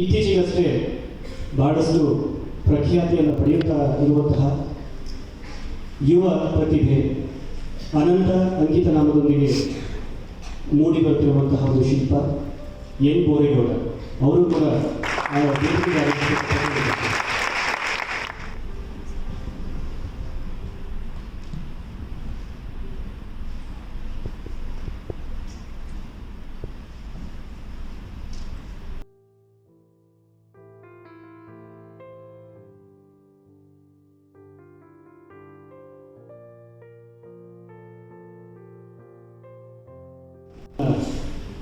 ಇತ್ತೀಚೆಗಷ್ಟೇ ಬಹಳಷ್ಟು ಪ್ರಖ್ಯಾತಿಯನ್ನು ಪಡೆಯುತ್ತಾ ಇರುವಂತಹ ಯುವ ಪ್ರತಿಭೆ ಅನಂತ ಅಂಕಿತ ನಾಮದೊಂದಿಗೆ ಮೂಡಿ ಬರ್ತಿರುವಂತಹ ಒಂದು ಶಿಲ್ಪ ಎನ್ ಬೋರೇಗೌಡ ಅವರು ಕೂಡ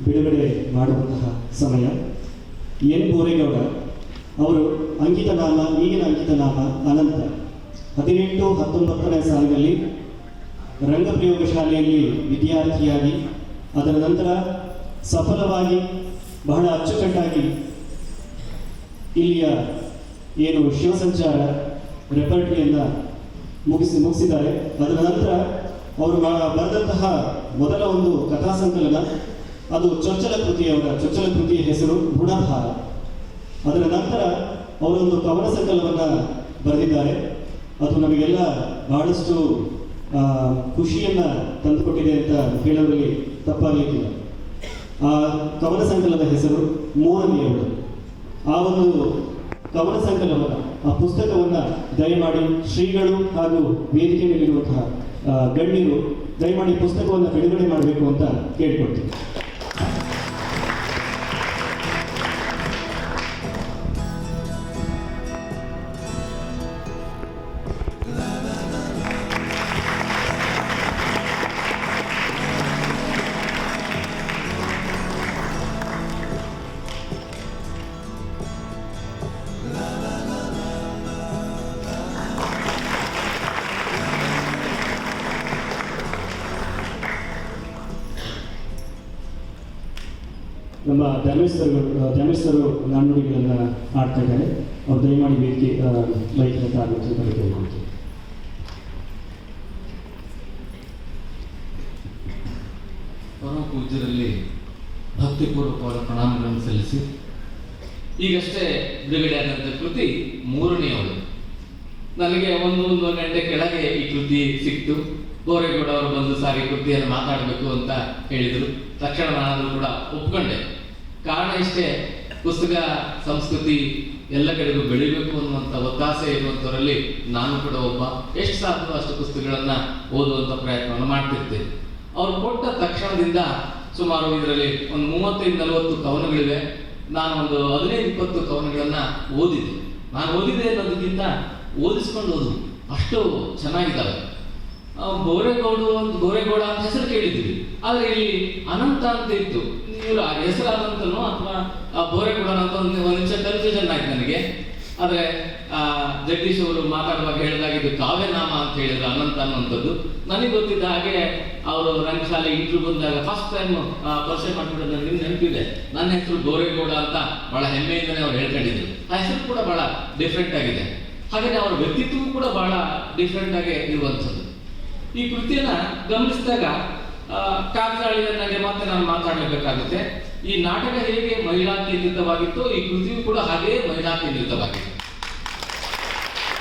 ಬಿಡುಗಡೆ ಮಾಡುವಂತಹ ಸಮಯ. ಎನ್ ಬೋರೇಗೌಡ ಅವರು ಅಂಕಿತನಾಮ, ಈಗಿನ ಅಂಕಿತನಾಮ ಅನಂತ. 18-19ನೇ ಸಾಲಿನಲ್ಲಿ ರಂಗಪ್ರಯೋಗ ಶಾಲೆಯಲ್ಲಿ ವಿದ್ಯಾರ್ಥಿಯಾಗಿ ಅದರ ನಂತರ ಸಫಲವಾಗಿ ಬಹಳ ಅಚ್ಚುಕಟ್ಟಾಗಿ ಇಲ್ಲಿಯ ಏನು ಶಿವಸಂಚಾರ ರೆಪರ್ಟರಿಯನ್ನು ಮುಗಿಸಿದ್ದಾರೆ. ಅದರ ನಂತರ ಅವರು ಬರೆದಂತಹ ಮೊದಲ ಒಂದು ಕಥಾ ಸಂಕಲನ ಅದು ಚೊಚ್ಚಲ ಕೃತಿಯ ಹೆಸರು ಗುಣಭಾರ. ಅದರ ನಂತರ ಅವರೊಂದು ಕವನ ಸಂಕಲನವನ್ನು ಬರೆದಿದ್ದಾರೆ. ಅದು ನಮಗೆಲ್ಲ ಬಹಳಷ್ಟು ಖುಷಿಯನ್ನು ತಂದುಕೊಟ್ಟಿದೆ ಅಂತ ಹೇಳೋದ್ರಲ್ಲಿ ತಪ್ಪಾಗಲಿಕ್ಕಿಲ್ಲ. ಆ ಕವನ ಸಂಕಲನದ ಹೆಸರು ಮೂರನೆಯವರು. ಆ ಒಂದು ಕವನ ಸಂಕಲನವನ್ನು, ಆ ಪುಸ್ತಕವನ್ನು ದಯಮಾಡಿ ಶ್ರೀಗಳು ಹಾಗೂ ವೇದಿಕೆ ಮೇಲಿರುವಂತಹ ಗಣ್ಯರು ದಯಮಾಡಿ ಪುಸ್ತಕವನ್ನು ಬಿಡುಗಡೆ ಮಾಡಬೇಕು ಅಂತ ಕೇಳ್ಕೊಳ್ತೀನಿ. ನಮ್ಮ ಧ್ಯಾನೇಶ್ವರು ನಾಣ್ಣುಡಿಗಳನ್ನು ಆಡ್ತಾ ಇದ್ದಾರೆ. ಅವ್ರು ದಯಮಾಡಿ ವೇದಿಕೆ ಬೈಕಿನ ತಾಲೂಕು ಬರೀಬೇಕು. ಪರಮ ಪೂಜ್ಯರಲ್ಲಿ ಭಕ್ತಿಪೂರ್ವಕವಾದ ಪ್ರಣಾಮಗಳನ್ನು ಸಲ್ಲಿಸಿ, ಈಗಷ್ಟೇ ಬಿಡುಗಡೆಯಾದಂಥ ಕೃತಿ ಮೂರನೆಯವರು. ನನಗೆ ಒಂದು ಗಂಟೆ ಕೆಳಗೆ ಈ ಕೃತಿ ಸಿಕ್ತು. ಬೋರೇಗೌಡ ಅವರು ಬಂದು ಸಾರಿ ಕೃತಿಯನ್ನು ಮಾತಾಡಬೇಕು ಅಂತ ಹೇಳಿದರು. ತಕ್ಷಣ ನಾನು ಕೂಡ ಒಪ್ಕೊಂಡೆ. ಕಾರಣ ಇಷ್ಟೇ, ಪುಸ್ತಕ ಸಂಸ್ಕೃತಿ ಎಲ್ಲ ಕಡೆಗೂ ಬೆಳಿಬೇಕು ಅನ್ನುವಂಥ ಒತ್ತಾಸೆ ಇರುವಂಥವರಲ್ಲಿ ನಾನು ಕೂಡ ಒಬ್ಬ. ಎಷ್ಟು ಸಾಧ್ಯವೋ ಅಷ್ಟು ಪುಸ್ತಕಗಳನ್ನು ಓದುವಂಥ ಪ್ರಯತ್ನವನ್ನು ಮಾಡ್ತಿರ್ತೇನೆ. ಅವರು ಕೊಟ್ಟ ತಕ್ಷಣದಿಂದ ಸುಮಾರು ಇದರಲ್ಲಿ ಒಂದು 35-40 ಕವನಗಳಿವೆ. ನಾನು ಒಂದು 15-20 ಕವನಗಳನ್ನು ಓದಿದೆ. ನಾನು ಓದಿದೆ ಅನ್ನೋದಕ್ಕಿಂತ ಓದಿಸ್ಕೊಂಡು ಓದು, ಅಷ್ಟು ಚೆನ್ನಾಗಿದ್ದಾವೆ. ಬೋರೇಗೌಡ ಅಂತ ಹೆಸರು ಕೇಳಿದ್ವಿ, ಆದರೆ ಇಲ್ಲಿ ಅನಂತ ಅಂತ ಇತ್ತು. ಇವರು ಹೆಸರು ಅನಂತನೋ ಅಥವಾ ಬೋರೇಗೌಡ ಅಂತ ಒಂದು ನಿಮಿಷ ಕನ್ಫ್ಯೂಷನ್ ಆಯ್ತು ನನಗೆ. ಆದರೆ ಜಗದೀಶ್ ಅವರು ಮಾತಾಡುವಾಗ ಹೇಳಿದಾಗಿದ್ದು ಕಾವ್ಯನಾಮ ಅಂತ ಹೇಳಿದ್ರು, ಅನಂತ ಅನ್ನುವಂಥದ್ದು. ನನಗೆ ಗೊತ್ತಿದ್ದ ಹಾಗೆ ಅವರು ರಂಗಶಾಲೆ ಇಂಟ್ರ್ಯೂ ಬಂದಾಗ ಫಸ್ಟ್ ಟೈಮ್ ಪರಿಚಯ ಮಾಡಿಬಿಡೋದು ನನಗೆ ನೆನಪಿದೆ. ನನ್ನ ಹೆಸರು ಬೋರೇಗೌಡ ಅಂತ ಬಹಳ ಹೆಮ್ಮೆಯಿಂದನೇ ಅವ್ರು ಹೇಳ್ಕೊಂಡಿದ್ರು. ಆ ಹೆಸರು ಕೂಡ ಬಹಳ ಡಿಫ್ರೆಂಟ್ ಆಗಿದೆ. ಹಾಗೆ ಅವರ ವ್ಯಕ್ತಿತ್ವವು ಕೂಡ ಬಹಳ ಡಿಫ್ರೆಂಟ್ ಆಗಿ ಇರುವಂಥದ್ದು. ಈ ಕೃತಿಯನ್ನ ಗಮನಿಸಿದಾಗ ಕಾಕತಾಳೀಯನ್ನಾಗೆ ಮತ್ತೆ ನಾನು ಮಾತಾಡಬೇಕಾಗುತ್ತೆ. ಈ ನಾಟಕ ಹೇಗೆ ಮಹಿಳಾ ಕೇಂದ್ರಿತವಾಗಿತ್ತು, ಈ ಕೃತಿಯು ಕೂಡ ಹಾಗೇ ಮಹಿಳಾ ಕೇಂದ್ರಿತವಾಗಿತ್ತು.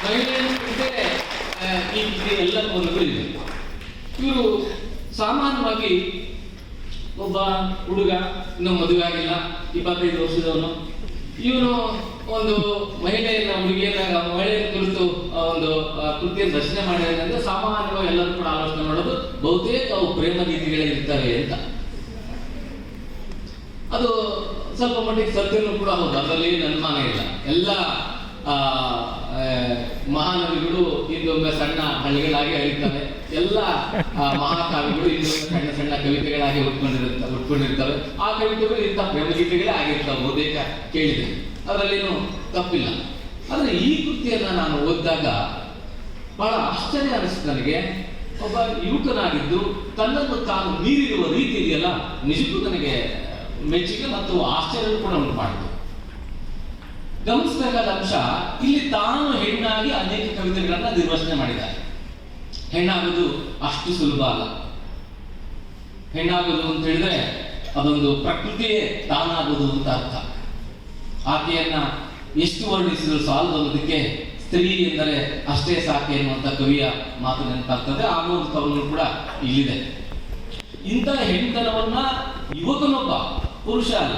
ಮಹಿಳೆಯರ ಕುರಿತೇ ಈ ಕೃತಿಯ ಎಲ್ಲ ಕವನಗಳಿವೆ. ಇವರು ಸಾಮಾನ್ಯವಾಗಿ ಒಬ್ಬ ಹುಡುಗ, ಇನ್ನೂ ಮದುವೆ ಆಗಿಲ್ಲ, 25 ವರ್ಷದವನು. ಇವನು ಒಂದು ಮಹಿಳೆಯ ಕುರಿತು ಒಂದು ಕೃತಿಯನ್ನು ರಚನೆ ಮಾಡಿದ್ರೆ ಸಾಮಾನ್ಯವಾಗಿ ಎಲ್ಲರೂ ಕೂಡ ಆಲೋಚನೆ ಮಾಡೋದು ಬಹುತೇಕ ಅವು ಪ್ರೇಮ ಗೀತೆಗಳೇ ಇರ್ತವೆ ಅಂತ. ಅದು ಸ್ವಲ್ಪ ಮಟ್ಟಿಗೆ ಸತ್ಯನೂ ಕೂಡ ಹೌದು, ಅದರಲ್ಲಿ ಅನುಮಾನ ಇಲ್ಲ. ಎಲ್ಲ ಮಹಾನವಿಗಳು ಇಂದೊಮ್ಮೆ ಸಣ್ಣ ಹಳ್ಳಿಗಳಾಗಿ ಹರಿತವೆ. ಎಲ್ಲ ಮಹಾಕಾವ್ಯಗಳು ಇಂದೊಮ್ಮೆ ಸಣ್ಣ ಸಣ್ಣ ಕವಿತೆಗಳಾಗಿ ಹುಟ್ಕೊಂಡಿರ್ತವೆ. ಆ ಕವಿತೆಗಳು ಇಂಥ ಪ್ರೇಮ ಗೀತೆಗಳೇ ಆಗಿರ್ತವೆ, ಬಹುತೇಕ ಕೇಳಿದೆ, ಅದರಲ್ಲೇನು ತಪ್ಪಿಲ್ಲ. ಆದರೆ ಈ ಕೃತಿಯನ್ನ ನಾನು ಓದಿದಾಗ ಬಹಳ ಆಶ್ಚರ್ಯ ಅನಿಸ್ತು ನನಗೆ. ಒಬ್ಬ ಯುವಕನಾಗಿದ್ದು ತನ್ನನ್ನು ತಾನು ಮೀರಿರುವ ರೀತಿ ಇದೆಯಲ್ಲ, ನಿಜಕ್ಕೂ ನನಗೆ ಮೆಚ್ಚುಗೆ ಮತ್ತು ಆಶ್ಚರ್ಯ ಕೂಡ ಉಂಟು ಮಾಡಿತು. ಗಮನಿಸಬೇಕಾದ ಅಂಶ, ಇಲ್ಲಿ ತಾನು ಹೆಣ್ಣಾಗಿ ಅನೇಕ ಕವಿತೆಗಳನ್ನ ನಿರ್ವಚನೆ ಮಾಡಿದ್ದಾರೆ. ಹೆಣ್ಣಾಗುವುದು ಅಷ್ಟು ಸುಲಭ ಅಲ್ಲ. ಹೆಣ್ಣಾಗುವುದು ಅಂತ ಹೇಳಿದ್ರೆ ಅದೊಂದು ಪ್ರಕೃತಿಯೇ ತಾನಾಗುವುದು ಅಂತ ಅರ್ಥ. ಆಕೆಯನ್ನ ಎಷ್ಟು ವರ್ಣಿಸಿದ್ರು ಸಾಲದು ಅನ್ನೋದಕ್ಕೆ ಸ್ತ್ರೀ ಎಂದರೆ ಅಷ್ಟೇ ಸಾಕೆ ಎನ್ನುವಂತ ಕವಿಯ ಮಾತು ನೆನಪಾಗ್ತದೆ. ಆ ಒಂದು ಕವನ ಕೂಡ ಇಲ್ಲಿದೆ. ಇಂಥ ಹೆಣ್ತನವನ್ನ ಯುವಕನೊಬ್ಬ, ಪುರುಷ ಅಲ್ಲ,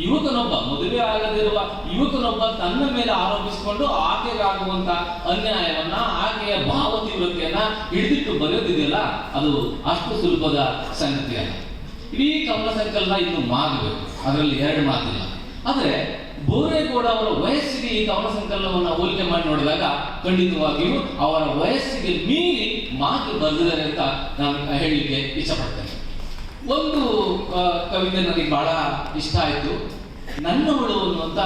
ಯುವಕನೊಬ್ಬ, ಮದುವೆ ಆಗದಿರುವ ಯುವಕನೊಬ್ಬ ತನ್ನ ಮೇಲೆ ಆರೋಪಿಸಿಕೊಂಡು ಆಕೆಗಾಗುವಂತ ಅನ್ಯಾಯವನ್ನ, ಆಕೆಯ ಭಾವ ತೀವ್ರತೆಯನ್ನ ಹಿಡಿದಿಟ್ಟು ಬರೆಯೋದಿದೆಯಲ್ಲ, ಅದು ಅಷ್ಟು ಸುಲಭದ ಸಂಗತಿಯಲ್ಲ. ಇಡೀ ಕವನ ಸಂಕಲನ ಇನ್ನು ಮಾಗಬೇಕು, ಅದರಲ್ಲಿ ಎರಡು ಮಾತಿಲ್ಲ. ಆದರೆ ಬೋರೇಗೌಡ ಅವರ ವಯಸ್ಸಿಗೆ ಈ ಕವನ ಸಂಕಲನವನ್ನ ಹೋಲಿಕೆ ಮಾಡಿ ನೋಡಿದಾಗ ಖಂಡಿತವಾಗಿಯೂ ಅವರ ವಯಸ್ಸಿಗೆ ಮೀರಿ ಮಾತು ಬರೆದಿದ್ದಾರೆ ಅಂತ ನಾನು ಹೇಳಲಿಕ್ಕೆ ಇಷ್ಟಪಡ್ತೇನೆ. ಒಂದು ಕವಿತೆ ನನಗೆ ಬಹಳ ಇಷ್ಟ ಆಯಿತು. ನನ್ನವಳು ಅನ್ನುವಂಥ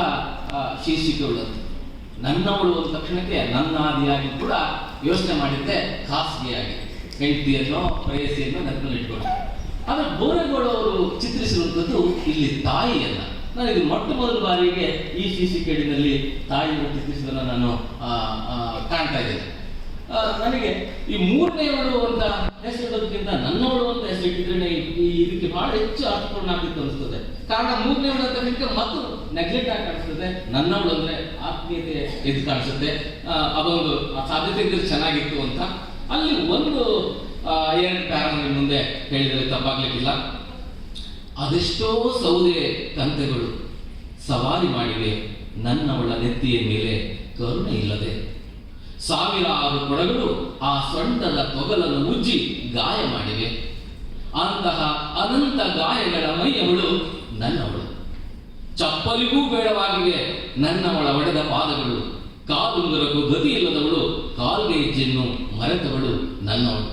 ಶೀರ್ಷಿಕೆ ಉಳ್ಳದ್ದು. ನನ್ನವಳು ಅಂದ ತಕ್ಷಣಕ್ಕೆ ನನ್ನ ಆದಿಯಾಗಿ ಕೂಡ ಯೋಚನೆ ಮಾಡಿದ್ದೆ ಖಾಸಗಿಯಾಗಿ, ಹೆಂಡತಿಯನ್ನು ಪ್ರೇಯಸಿಯನ್ನು ನೆನಪಲ್ಲಿ ಇಟ್ಕೊಂಡು. ಆದರೆ ಬೋರೇಗೌಡ ಅವರು ಚಿತ್ರಿಸಿರುವಂಥದ್ದು ಇಲ್ಲಿ ತಾಯಿಯನ್ನ. ನಾನು ಇದು ಮೊಟ್ಟ ಮೊದಲ ಬಾರಿಗೆ ಈ ಶೀರ್ಷಿಕೆಯಲ್ಲಿ ತಾಯಿಯನ್ನು ಚಿತ್ರಿಸಿದನ್ನು ನಾನು ಕಾಣ್ತಾ ಇದ್ದೇನೆ. ನನಗೆ ಈ ಮೂರನೇವಳು ಅಂತ ಹೆಸರಿಡೋದಕ್ಕಿಂತ ನನ್ನವಳು ಅಂತ ಹೆಸರಿಟ್ಟಿದ್ರೆ ಇದಕ್ಕೆ ಬಹಳ ಹೆಚ್ಚು ಅರ್ಥಪೂರ್ಣ ಆಗ್ತಿತ್ತು ಅನಿಸ್ತದೆ. ಕಾರಣ ಮೂರನೇವಳು ಅಂತ ಹೇಳಿದ್ರೆ ಮತ್ತು ನೆಗ್ಲೆಕ್ಟ್ ಆಗಿ ಕಾಣಿಸ್ತದೆ, ನನ್ನವಳು ಅಂದ್ರೆ ಆತ್ಮೀಯತೆ ಎದ್ದು ಕಾಣಿಸುತ್ತೆ, ಅದೊಂದು ಸಾಧ್ಯತೆ ಇದ್ರೆ ಚೆನ್ನಾಗಿತ್ತು ಅಂತ. ಅಲ್ಲಿ ಒಂದು ಎರಡು ಪ್ಯಾರಲ್ ಮುಂದೆ ಹೇಳಿದರೆ ತಪ್ಪಾಗ್ಲಿಕ್ಕಿಲ್ಲ. ಅದೆಷ್ಟೋ ಸೌದೆ ಕಂತೆಗಳು ಸವಾರಿ ಮಾಡಿವೆ ನನ್ನವಳ ನೆತ್ತಿಯ ಮೇಲೆ ಕರುಣೆ ಇಲ್ಲದೆ. ಸಾವಿರಾರು ಕೊಡಗಳು ಆ ಸೊಂಟದ ತೊಗಲನ್ನು ಉಜ್ಜಿ ಗಾಯ ಮಾಡಿವೆ. ಅಂತಹ ಅನಂತ ಗಾಯಗಳ ಮೈಯವಳು ನನ್ನವಳು. ಚಪ್ಪಲಿಗೂ ಬೇಡವಾಗಿವೆ ನನ್ನವಳ ಒಡೆದ ಪಾದಗಳು. ಕಾಲುಂಗರಕ್ಕೂ ಗತಿ ಇಲ್ಲದವಳು, ಕಾಲ್ಗೆ ಹೆಜ್ಜೆಯನ್ನು ಮರೆತವಳು ನನ್ನವಳು.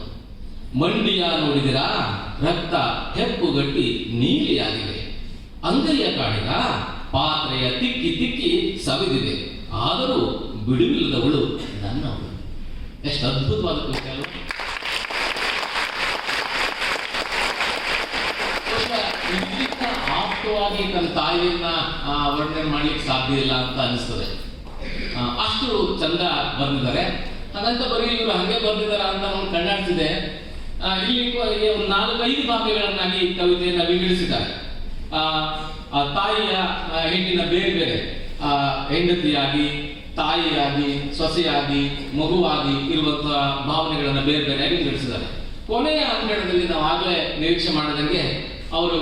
ಮಂಡಿಯ ನೋಡಿದಿರಾ, ರಕ್ತ ಹೆಪ್ಪುಗಟ್ಟಿ ನೀಲಿಯಾಗಿವೆ. ಅಂಗೈಯ ಕಾಡಿಗ ಪಾತ್ರೆಯ ತಿಕ್ಕಿ ತಿಕ್ಕಿ ಸವಿದಿದೆ. ಆದರೂ ಬಿಡುವಿಲ್ಲದವಳು ನನ್ನವಳು. ಎಷ್ಟು ಅದ್ಭುತವಾದ ಕವಿತೆ ಅಲ್ವಾ? ಇದಕ್ಕಿಂತ ಆಪ್ತವಾಗಿ ತನ್ನ ತಾಯಿಯನ್ನ ವರ್ಣನೆ ಮಾಡ್ಲಿಕ್ಕೆ ಸಾಧ್ಯ ಇಲ್ಲ ಅಂತ ಅನಿಸ್ತದೆ. ಅಷ್ಟು ಚಂದ ಬಂದಿದ್ದಾರೆ. ಹಾಗಂತ ಬರೀ ಇವರು ಹಂಗೆ ಬಂದಿದ್ದಾರೆ ಅಂತ ನಾವು ಕಣ್ಣಾಡ್ತಿದೆ. ಇಲ್ಲಿ ಒಂದು 4-5 ಭಾಗಗಳನ್ನಾಗಿ ಕವಿತೆಯನ್ನು ವಿಂಗಡಿಸಿದ್ದಾರೆ. ತಾಯಿಯ ಹೆಣ್ಣಿನ ಬೇರೆ ಬೇರೆ ಹೆಂಡತಿಯಾಗಿ, ತಾಯಿಯಾಗಿ, ಸೊಸೆಯಾಗಿ, ಮಗುವಾಗಿ ಇರುವಂತಹ ಭಾವನೆಗಳನ್ನು ಬೇರೆ ಬೇರೆಯಾಗಿ ವಿಂಗಡಿಸಿದ್ದಾರೆ. ಕೊನೆಯ ಅಂಕಣದಲ್ಲಿ ನಾವು ಆಗಲೇ ನಿರೀಕ್ಷೆ ಮಾಡಿದಂಗೆ ಅವರು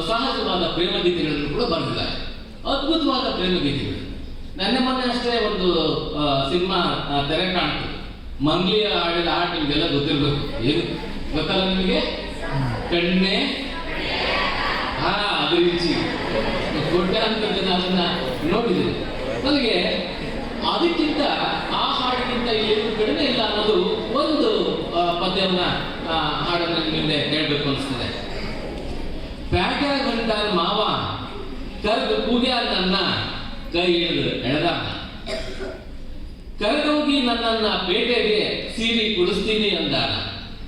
ಸಹಜವಾದ ಪ್ರೇಮ ಗೀತೆಗಳನ್ನು ಕೂಡ ಬರೆದಿದ್ದಾರೆ. ಅದ್ಭುತವಾದ ಪ್ರೇಮ ಗೀತೆಗಳು. ಮೊನ್ನೆ ಅಷ್ಟೇ ಒಂದು ಸಿನಿಮಾ ತೆರೆ ಕಾಣ್ತು. ಮಂಗ್ಲಿಯ ಹಾಡಿದ ಹಾಡು ನಿಮಗೆಲ್ಲ ಗೊತ್ತಿರ್ಬೇಕು. ಏನು ಗೊತ್ತಲ್ಲ ನಿಮಗೆ? ಕಣ್ಣೆ ಅಭಿರುಚಿ ಕೋಟ್ಯಾಂತರ ಜನ ಅದನ್ನ ನೋಡಿದ್ರು. ನನಗೆ ಅದಕ್ಕಿಂತ ಆ ಹಾಡಿಗಿಂತ ಇಲ್ಲಿ ಕಡಿಮೆ ಇಲ್ಲ ಅನ್ನೋದು ಒಂದು ಪದ್ಯವನ್ನ ಹಾಡನ್ನ ನಿಮ್ಮಿಂದ ಹೇಳ್ಬೇಕು ಅನಿಸ್ತದೆ. ಪ್ಯಾಟ್ಯಾಗ ಹೊಂಟಾನ ಮಾವ ಕರೆದು ಕೂಗ್ಯಾರ ನನ್ನ ಕೈ ಹಿಡಿದು ಎಳೆದಾನ. ಕರೆದೋಗಿ ನನ್ನನ್ನ ಪೇಟೆಗೆ ಸೀರೆ ಕೊಡಿಸ್ತೀನಿ ಅಂದಾನ.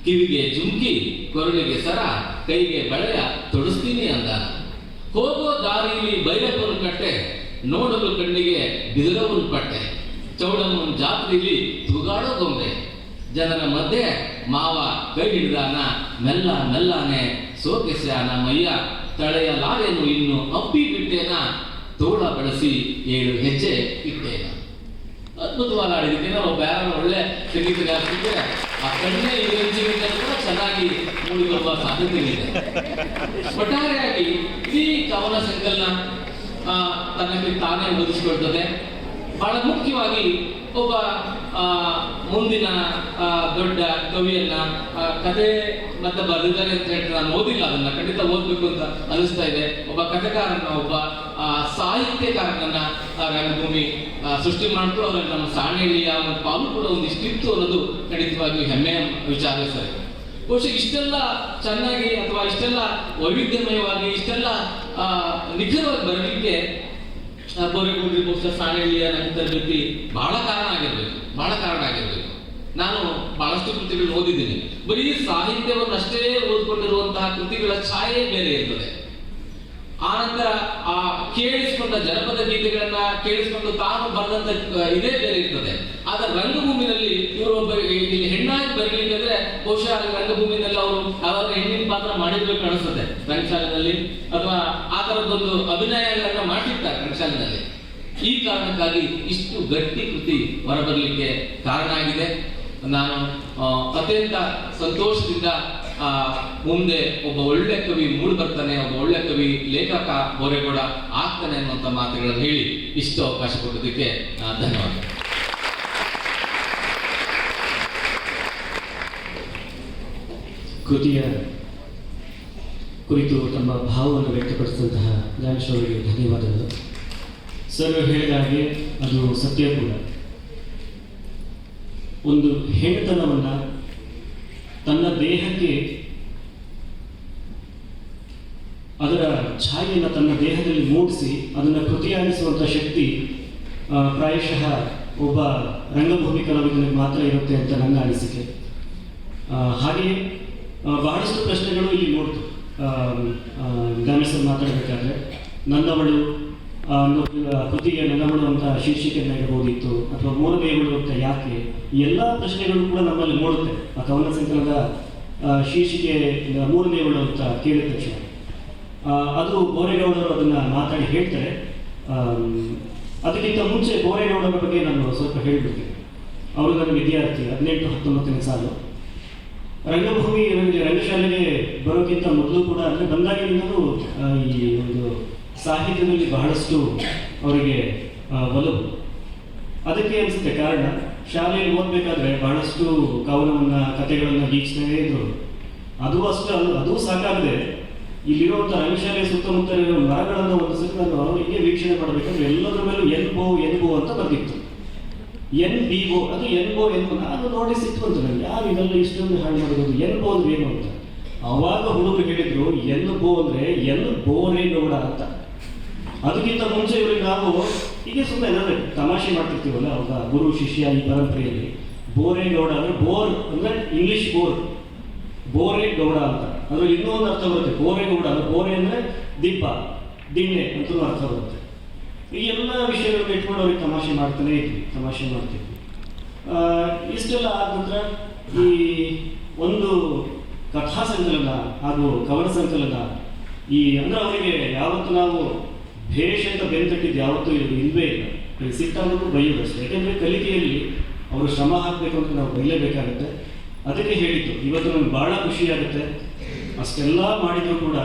ಕಿವಿಗೆ ಜುಮ್ಕಿ, ಕೊರಳಿಗೆ ಸರ, ಕೈಗೆ ಬಳೆಯ ತೊಡಿಸ್ತೀನಿ ಅಂದಾನ. ಹೋಗೋ ದಾರಿಯಲ್ಲಿ ಭೈರಪ್ಪನ ಕಟ್ಟೆ, ನೋಡಲು ಕಣ್ಣಿಗೆ ಬಿದಿರವನ ಪಟ್ಟೆ. ಚೌಡಮ್ಮನ ಜಾತ್ರೆಯಲ್ಲಿ ತೂಗಾಡೋ ಗೊಂಬೆ. ಜನರ ಮಧ್ಯೆ ಮಾವ ಕೈ ಹಿಡಿದಾನ, ಮೆಲ್ಲ ಮೆಲ್ಲನೆ ಸೋಕೆಸ್ಯಾನ ಮೈಯ. ತಳೆಯಲಾರೆನು ಇನ್ನು ಅಪ್ಪಿ ಬಿಟ್ಟೇನ, ತೋಳ ಬಳಸಿ 7 ಹೆಜ್ಜೆ ಇಟ್ಟೇನ. ಅದ್ಭುತವಾದ ಹಾಡಿದಕ್ಕೆ ಒಬ್ಬ ಯಾರು ಒಳ್ಳೆ ಸಂಗೀತಗಾರರಿಗೆ ಆ ಕಣ್ಣೆ ಇರುವಂತೆ ಕೂಡ ಚೆನ್ನಾಗಿ ಮೂಡಿಬರುವ ಸಾಧ್ಯತೆ ಇದೆ. ಒಟ್ಟಾರೆಯಾಗಿ ಈ ಕವನ ಸಂಕಲನ ತನಗೆ ತಾನೇ ಒದಗಿಸಿಕೊಳ್ತದೆ. ಬಹಳ ಮುಖ್ಯವಾಗಿ ಒಬ್ಬ ಮುಂದಿನ ದೊಡ್ಡ ಕವಿಯನ್ನ ಕಥೆ ಮತ್ತೆ ಬರೆದಿದ್ದಾರೆ ಅಂತ ಹೇಳಿ ನಾನು ಓದಿಲ್ಲ, ಅದನ್ನ ಖಂಡಿತ ಓದ್ಬೇಕು ಅಂತ ಅನಿಸ್ತಾ ಇದೆ. ಒಬ್ಬ ಕಥೆಕಾರನ, ಒಬ್ಬ ಸಾಹಿತ್ಯಕಾರನನ್ನ ರಂಗಭೂಮಿ ಸೃಷ್ಟಿ ಮಾಡ್ತು. ಅವ್ರಿಗೆ ನಮ್ಮ ಸಾಣೇಳಿಯ ಒಂದು ಪಾಲು ಕೂಡ ಒಂದಿಷ್ಟಿತ್ತು ಅನ್ನೋದು ಖಂಡಿತವಾಗಿಯೂ ಹೆಮ್ಮೆಯ ವಿಚಾರ ಸರ್. ಬಹುಶಃ ಇಷ್ಟೆಲ್ಲ ಚೆನ್ನಾಗಿ ಅಥವಾ ಇಷ್ಟೆಲ್ಲ ವೈವಿಧ್ಯಮಯವಾಗಿ ಇಷ್ಟೆಲ್ಲ ನಿಖರವಾಗಿ ಬರಲಿಕ್ಕೆ ಬೋರೇಗೌಡರಿಗೆ ಬಹುಶಃ ಸಾಣೇಳಿಯ ನನ್ನ ತರಬೇತಿ ಬಹಳ ಕಾರಣ ಆಗಿರ್ಬೇಕು. ನಾನು ಬಹಳಷ್ಟು ಕೃತಿಗಳನ್ನು ಓದಿದ್ದೀನಿ. ಬರೀ ಸಾಹಿತ್ಯವನ್ನಷ್ಟೇ ಓದ್ಕೊಂಡಿರುವಂತಹ ಕೃತಿಗಳ ಛಾಯೆ ಬೇರೆ ಇರ್ತದೆ. ಆನಂತರ ಆ ಕೇಳಿಸಿಕೊಂಡ ಜನಪದ ಗೀತೆಗಳನ್ನ ಕೇಳಿಸಿಕೊಂಡು ತಾನು ಬರೆದಂತ ಇದೇ ಬೇರೆ ಇರ್ತದೆ. ಆದ್ರೆ ರಂಗಭೂಮಿನಲ್ಲಿ ಇವರೊಬ್ಬ ಇಲ್ಲಿ ಹೆಣ್ಣಾಗಿ ಬರಲಿಕ್ಕೆ ಅಂದ್ರೆ ಬಹುಶಃ ರಂಗಭೂಮಿನಲ್ಲಿ ಅವರು ಯಾವಾಗ ಹೆಣ್ಣಿನ ಪಾತ್ರ ಮಾಡಿರ್ಬೇಕು ಅನಿಸ್ತದೆ. ರಂಗಶಾಲೆನಲ್ಲಿ ಅಥವಾ ಆ ತರದೊಂದು ಅಭಿನಯಗಳನ್ನ ಮಾಡಿರ್ತಾರೆ ರಂಗಶಾಲೆನಲ್ಲಿ. ಈ ಕಾರಣಕ್ಕಾಗಿ ಇಷ್ಟು ಗಟ್ಟಿ ಕೃತಿ ಹೊರಬರಲಿಕ್ಕೆ ಕಾರಣ ಆಗಿದೆ. ನಾನು ಅತ್ಯಂತ ಸಂತೋಷದಿಂದ ಮುಂದೆ ಒಬ್ಬ ಒಳ್ಳೆ ಕವಿ ಮೂಡಿ ಬರ್ತಾನೆ, ಒಬ್ಬ ಒಳ್ಳೆ ಕವಿ ಲೇಖಕ ಬೋರೇಗೌಡ ಆಗ್ತಾನೆ ಅನ್ನುವಂಥ ಮಾತುಗಳನ್ನು ಹೇಳಿ ಇಷ್ಟು ಅವಕಾಶ ಕೊಡೋದಕ್ಕೆ ಧನ್ಯವಾದ. ಕೃತಿಯ ಕುರಿತು ತಮ್ಮ ಭಾವವನ್ನು ವ್ಯಕ್ತಪಡಿಸಿದಂತಹ ಜ್ಞಾನೇಶ್ ಅವರಿಗೆ ಧನ್ಯವಾದಗಳು. ಸರ್ ಹೇಳಿದ ಹಾಗೆ ಅದು ಸತ್ಯ ಕೂಡ. ಒಂದು ಹೆಣ್ಣುತನವನ್ನು ತನ್ನ ದೇಹಕ್ಕೆ ಅದರ ಛಾಯೆಯನ್ನು ತನ್ನ ದೇಹದಲ್ಲಿ ಮೂಡಿಸಿ ಅದನ್ನು ಕೃತಿಯಾಗಿಸುವಂಥ ಶಕ್ತಿ ಪ್ರಾಯಶಃ ಒಬ್ಬ ರಂಗಭೂಮಿ ಕಲಾವಿದನಿಗೆ ಮಾತ್ರ ಇರುತ್ತೆ ಅಂತ ನನ್ನ ಅನಿಸಿಕೆ. ಹಾಗೆಯೇ ಬಹಳಷ್ಟು ಪ್ರಶ್ನೆಗಳು ಇಲ್ಲಿ ಮೂಡ್ತು. ಜ್ಞಾನೇಶ್ ಮಾತಾಡಬೇಕಾದ್ರೆ ನನ್ನವಳು ಅನ್ನೋ ಕೃತಿಗೆ ನನ್ನವಳು ಅಂತ ಶೀರ್ಷಿಕೆಯನ್ನು ಇಡಬಹುದಿತ್ತು, ಅಥವಾ ಮೂರನೆಯವಳು ಅಂತ ಯಾಕೆ, ಎಲ್ಲ ಪ್ರಶ್ನೆಗಳು ಕೂಡ ನಮ್ಮಲ್ಲಿ ಮೂಡುತ್ತೆ ಆ ಕವನ ಸಂಕಲನದ ಶೀರ್ಷಿಕೆ ಮೂರನೆಯವಳು ಅಂತ ಕೇಳಿದ ತಕ್ಷಣ. ಅದು ಬೋರೇಗೌಡರು ಅದನ್ನು ಮಾತಾಡಿ ಹೇಳ್ತಾರೆ. ಅದಕ್ಕಿಂತ ಮುಂಚೆ ಬೋರೇಗೌಡರ ಬಗ್ಗೆ ನಾನು ಸ್ವಲ್ಪ ಹೇಳಿಬಿಡ್ತೀನಿ. ಅವರು ನನ್ನ ವಿದ್ಯಾರ್ಥಿ, 18-19ನೇ ಸಾಲು. ರಂಗಭೂಮಿ ರಂಗಶಾಲೆಗೆ ಬರೋಕ್ಕಿಂತ ಮೊದಲು ಕೂಡ, ಅಂದರೆ ಬಂದಾಗಿನಿಂದಲೂ ಈ ಒಂದು ಸಾಹಿತ್ಯದಲ್ಲಿ ಬಹಳಷ್ಟು ಅವರಿಗೆ ಒಲವು. ಅದಕ್ಕೆ ಅನಿಸುತ್ತೆ ಕಾರಣ, ಶಾಲೆಯಲ್ಲಿ ಓದಬೇಕಾದ್ರೆ ಬಹಳಷ್ಟು ಕವನವನ್ನು ಕಥೆಗಳನ್ನು ಗೀಚ್ತಾನೇ ಇದ್ರು. ಅದು ಅಷ್ಟು ಅದು ಸಾಕಾಗದೆ ಇಲ್ಲಿರುವಂಥ ರಂಗಶಾಲೆಯ ಸುತ್ತಮುತ್ತ ಇರೋ ಮರಗಳನ್ನು ಒಂದು ಸಲ ನಾನು ಹೀಗೆ ವೀಕ್ಷಣೆ ಮಾಡಬೇಕಂದ್ರೆ ಎಲ್ಲದರ ಮೇಲೂ ಎನ್ಬೋ ಅಂತ ಬರ್ತಿತ್ತು. NBO, ಅದು ಎನ್ಬೋ ನಾನು ನೋಡಿ ಸಿಟ್ಟು ಬಂತು ನನಗೆ, ಯಾರು ಇದೆಲ್ಲ ಇಷ್ಟೊಂದು ಹಾಳು ಮಾಡೋದು, ಎನ್ಬೋ ಅಂದ್ರೆ ಏನು ಅಂತ. ಅವಾಗ ಹುಡುಗರು ಹೇಳಿದ್ರು ಎನ್ಬೋ ಅಂದರೆ ಬೋರೇಗೌಡ ಅಂತ. ಅದಕ್ಕಿಂತ ಮುಂಚೆ ಇವರಿಗೆ ನಾವು ಹೀಗೆ ಸುಮ್ಮನೆ ಏನಾದ್ರೆ ತಮಾಷೆ ಮಾಡ್ತಿರ್ತೀವಲ್ಲ, ಅವಾಗ ಗುರು ಶಿಷ್ಯ ಈ ಪರಂಪರೆಯಲ್ಲಿ ಬೋರೇಗೌಡ ಅಂದರೆ ಬೋರ್ ಅಂದರೆ ಇಂಗ್ಲಿಷ್ ಬೋರೇಗೌಡ ಅಂತ. ಅದ್ರಲ್ಲಿ ಇನ್ನೂ ಒಂದು ಅರ್ಥ ಬರುತ್ತೆ, ಬೋರೇಗೌಡ ಅಂದರೆ ಬೋರೆ ಅಂದರೆ ದಿಬ್ಬ ದಿಣ್ಣೆ ಅಂತಲೂ ಅರ್ಥ ಬರುತ್ತೆ. ಈ ಎಲ್ಲ ವಿಷಯಗಳನ್ನ ಇಟ್ಕೊಂಡು ಅವ್ರಿಗೆ ತಮಾಷೆ ಮಾಡ್ತಿದ್ವಿ. ಇಷ್ಟೆಲ್ಲ ಆದ ನಂತರ ಈ ಒಂದು ಕಥಾ ಸಂಕಲನ ಹಾಗೂ ಕವನ ಸಂಕಲನ ಅಂದರೆ ಅವರಿಗೆ ಯಾವತ್ತು ನಾವು ಭೇಷ್ ಅಂತ ಬೆಂತಟ್ಟಿದ್ದು ಯಾವತ್ತೂ ಇಲ್ವೇ ಇಲ್ಲ. ಸಿಟ್ಟಾಗೋದು ಬೈಯೋದಷ್ಟೇ. ಯಾಕೆಂದರೆ ಕಲಿಕೆಯಲ್ಲಿ ಅವರು ಶ್ರಮ ಹಾಕಬೇಕು ಅಂತ ನಾವು ಬೈಲೇಬೇಕಾಗುತ್ತೆ. ಅದಕ್ಕೆ ಹೇಳಿದ್ದು ಇವತ್ತು ನಮ್ಗೆ ಭಾಳ ಖುಷಿಯಾಗುತ್ತೆ. ಅಷ್ಟೆಲ್ಲ ಮಾಡಿದರೂ ಕೂಡ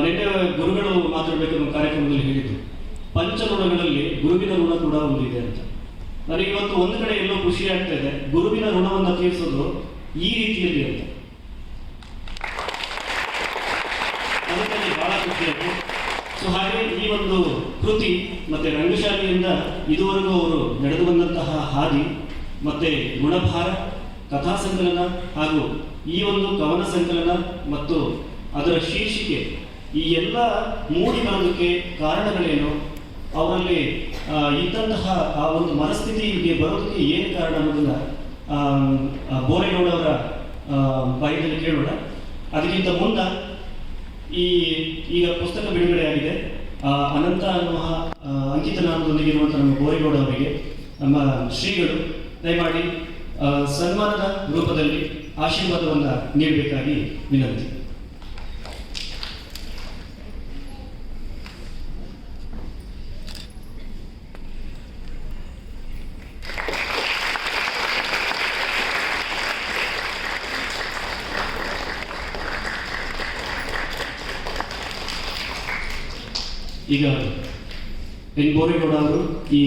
ನಿನ್ನೆ ಗುರುಗಳು ಮಾತಾಡಬೇಕು ನಮ್ಮ ಕಾರ್ಯಕ್ರಮದಲ್ಲಿ ಹೇಳಿದ್ದು, ಪಂಚಋಣಗಳಲ್ಲಿ ಗುರುವಿನ ಋಣ ಕೂಡ ಒಂದು ಇದೆ ಅಂತ. ನನಗೆ ಇವತ್ತು ಒಂದು ಕಡೆ ಎಲ್ಲೋ ಖುಷಿ ಆಗ್ತಾ ಇದೆ, ಗುರುವಿನ ಋಣವನ್ನು ತೀರಿಸೋದು ಈ ರೀತಿಯಲ್ಲಿ ಅಂತ. ಅದಕ್ಕೆ ಬಹಳ ಖುಷಿಯಾಗಿದೆ. ಸೊ ಹಾಗೆ ಈ ಒಂದು ಕೃತಿ ಮತ್ತೆ ರಂಗಶಾಲೆಯಿಂದ ಇದುವರೆಗೂ ಅವರು ನಡೆದು ಬಂದಂತಹ ಹಾದಿ, ಮತ್ತೆ ಗುಣಭಾರ, ಕಥಾ ಸಂಕಲನ ಹಾಗೂ ಈ ಒಂದು ಕವನ ಸಂಕಲನ ಮತ್ತು ಅದರ ಶೀರ್ಷಿಕೆ, ಈ ಎಲ್ಲ ಮೂಡಿ ಬರೋದಕ್ಕೆ ಕಾರಣಗಳೇನು, ಅವರಲ್ಲಿ ಇದ್ದಂತಹ ಆ ಒಂದು ಮನಸ್ಥಿತಿಗೆ ಬರೋದಕ್ಕೆ ಏನು ಕಾರಣ ಅನ್ನೋದನ್ನ ಬೋರೇಗೌಡ ಅವರ ಬಾಯಿನಲ್ಲಿ ಕೇಳೋಣ. ಅದಕ್ಕಿಂತ ಮುನ್ನ ಈಗ ಪುಸ್ತಕ ಬಿಡುಗಡೆಯಾಗಿದೆ. ಅನಂತ ಅನ್ನುವ ಅಂಕಿತನಾಮದೊಂದಿಗೆ ಇರುವಂಥ ನಮ್ಮ ಬೋರೇಗೌಡ ಅವರಿಗೆ ನಮ್ಮ ಶ್ರೀಗಳು ದಯಮಾಡಿ ಸನ್ಮಾನದ ರೂಪದಲ್ಲಿ ಆಶೀರ್ವಾದವನ್ನು ನೀಡಬೇಕಾಗಿ ವಿನಂತಿ. ಈಗ ಎನ್ ಬೋರೇಗೌಡ ಅವರು ಈ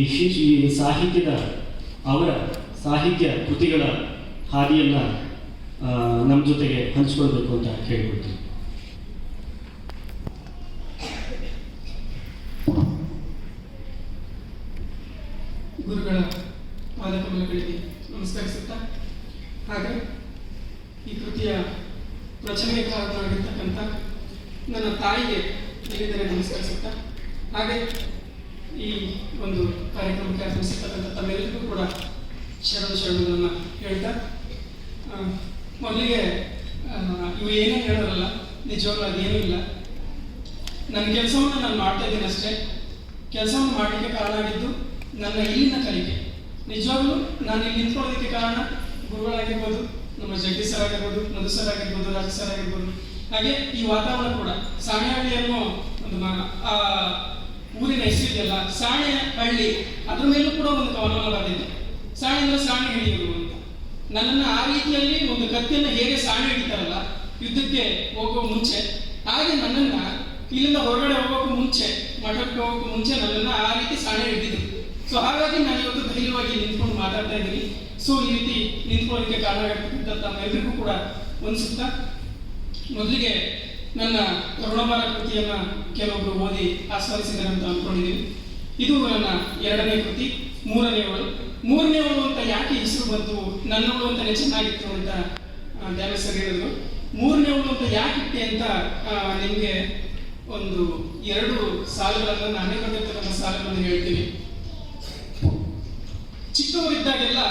ಸಾಹಿತ್ಯದ ಅವರ ಸಾಹಿತ್ಯ ಕೃತಿಗಳ ಹಾದಿಯನ್ನು ನಮ್ಮ ಜೊತೆಗೆ ಹಂಚಿಕೊಳ್ಬೇಕು ಅಂತ ಕೇಳಿಕೊಳ್ತೀನಿ. ಗುರುಗಳ ಪಾದಕಮಲಗಳಿಗೆ ನಮಸ್ಕರಿಸುತ್ತಾ, ಹಾಗೆ ಈ ಕೃತಿಯ ರಚನೆಕಾರನಾಗಿರ್ತಕ್ಕಂಥ ನನ್ನ ತಾಯಿಗೆ ಎಲ್ಲಿದ್ದರೆ ನಮಸ್ಕರಿಸುತ್ತಾ, ಹಾಗೆ ಈ ಒಂದು ಕಾರ್ಯಕ್ರಮಕ್ಕೆ ಆಗಮಿಸಿರ್ತಕ್ಕಂಥ ತಮ್ಮೆಲ್ಲರಿಗೂ ಕೂಡ ಶರಣಗಳನ್ನು ಹೇಳ್ತಾ, ಮೊದಲಿಗೆ ಇವು ಏನೇ ಹೇಳೋರಲ್ಲ, ನಿಜವಾಗ್ಲೂ ಅದೇನೂ ಇಲ್ಲ. ನನ್ನ ಕೆಲಸವನ್ನು ನಾನು ಮಾಡ್ತಾ ಇದ್ದೀನಿ ಅಷ್ಟೇ. ಕೆಲಸವನ್ನು ಮಾಡಲಿಕ್ಕೆ ಕಾರಣ ಆಗಿದ್ದು ನನ್ನ ಇಲ್ಲಿನ ಕಲಿಕೆ. ನಿಜವಾಗ್ಲೂ ನಾನು ಇಲ್ಲಿ ನಿಂತ್ಕೊಳ್ಳೋದಕ್ಕೆ ಕಾರಣ ಗುರುಗಳಾಗಿರ್ಬೋದು, ನಮ್ಮ ಜಗದೀಶ್ ಸರ್ ಆಗಿರ್ಬೋದು, ಮಧು ಸರ್ ಆಗಿರ್ಬೋದು, ರಾಜ ಸರ್ ಆಗಿರ್ಬೋದು. ಹಾಗೆ ಈ ವಾತಾವರಣ ಕೂಡ ಸಾಣೆಹಳ್ಳಿ ಅನ್ನೋ ಒಂದು ಊರಿನ ಹೆಸರಿದೆಯಲ್ಲ, ಸಾಣೆ ಹಳ್ಳಿ, ಅದ್ರ ಮೇಲೂ ಕೂಡ ಒಂದು ಕವನವನ್ನು ಬರೆದಿದ್ದೆ. ಸಾಣೆ ಅಂದ್ರೆ ಸಾಣೆ ಹಿಡಿಯೋದು ಅಂತ. ನನ್ನನ್ನು ಆ ರೀತಿಯಲ್ಲಿ ಒಂದು ಕತ್ತಿಯನ್ನು ಹೇಗೆ ಸಾಣೆ ಹಿಡಿತಾರಲ್ಲ ಯುದ್ಧಕ್ಕೆ ಹೋಗೋ ಮುಂಚೆ, ಹಾಗೆ ನನ್ನನ್ನು ಇಲ್ಲಿಂದ ಹೊರಗಡೆ ಹೋಗೋಕ್ಕೂ ಮುಂಚೆ, ಮಠಕ್ಕೆ ಹೋಗೋಕ್ಕೂ ಮುಂಚೆ ನನ್ನನ್ನು ಆ ರೀತಿ ಸಾಣೆ ಹಿಡಿದಿದ್ರು. ಸೊ ಹಾಗಾಗಿ ನಾನು ಇವತ್ತು ಧೈರ್ಯವಾಗಿ ನಿಂತ್ಕೊಂಡು ಮಾತಾಡ್ತಾ ಇದ್ದೀನಿ. ಸೊ ಈ ರೀತಿ ನಿಂತ್ಕೊಳ್ಳೋದಕ್ಕೆ ಕಾರಣ ಆಗ್ತಕ್ಕಂಥ ತಮ್ಮೆಲ್ಲರಿಗೂ ಕೂಡ ಒಂದು ಸುತ್ತ ಮೊದಲಿಗೆ ನನ್ನ ಋಣಭಾರ ಕೃತಿಯನ್ನು ಕೆಲವೊಬ್ಬರು ಓದಿ ಆಸ್ವಾದಿಸಿದ್ದಾರೆ ಅಂತ ಅಂದ್ಕೊಂಡಿದ್ದೀವಿ. ಇದು ನನ್ನ 2ನೇ ಕೃತಿ. 3ನೇವಳು ಅಂತ ಯಾಕೆ ಹೆಸರು ಬಂತು, ನನ್ನವಳು ಅಂತಾನೆ ಚೆನ್ನಾಗಿತ್ತು ಅಂತ ಧ್ಯಾನ ಸರ್ ಹೇಳಿದ್ರು. 3ನೇವಳು ಅಂತ ಯಾಕೆ ಇಟ್ಟೆ ಅಂತ ನಿಮಗೆ ಒಂದು 2 ಸಾಲುಗಳನ್ನು, ನಾನೇ ಬರೆದಿರ್ತಕ್ಕಂಥ ಸಾಲುಗಳನ್ನು ಹೇಳ್ತೀನಿ. ಚಿಕ್ಕವರಿದ್ದಾಗೆಲ್ಲ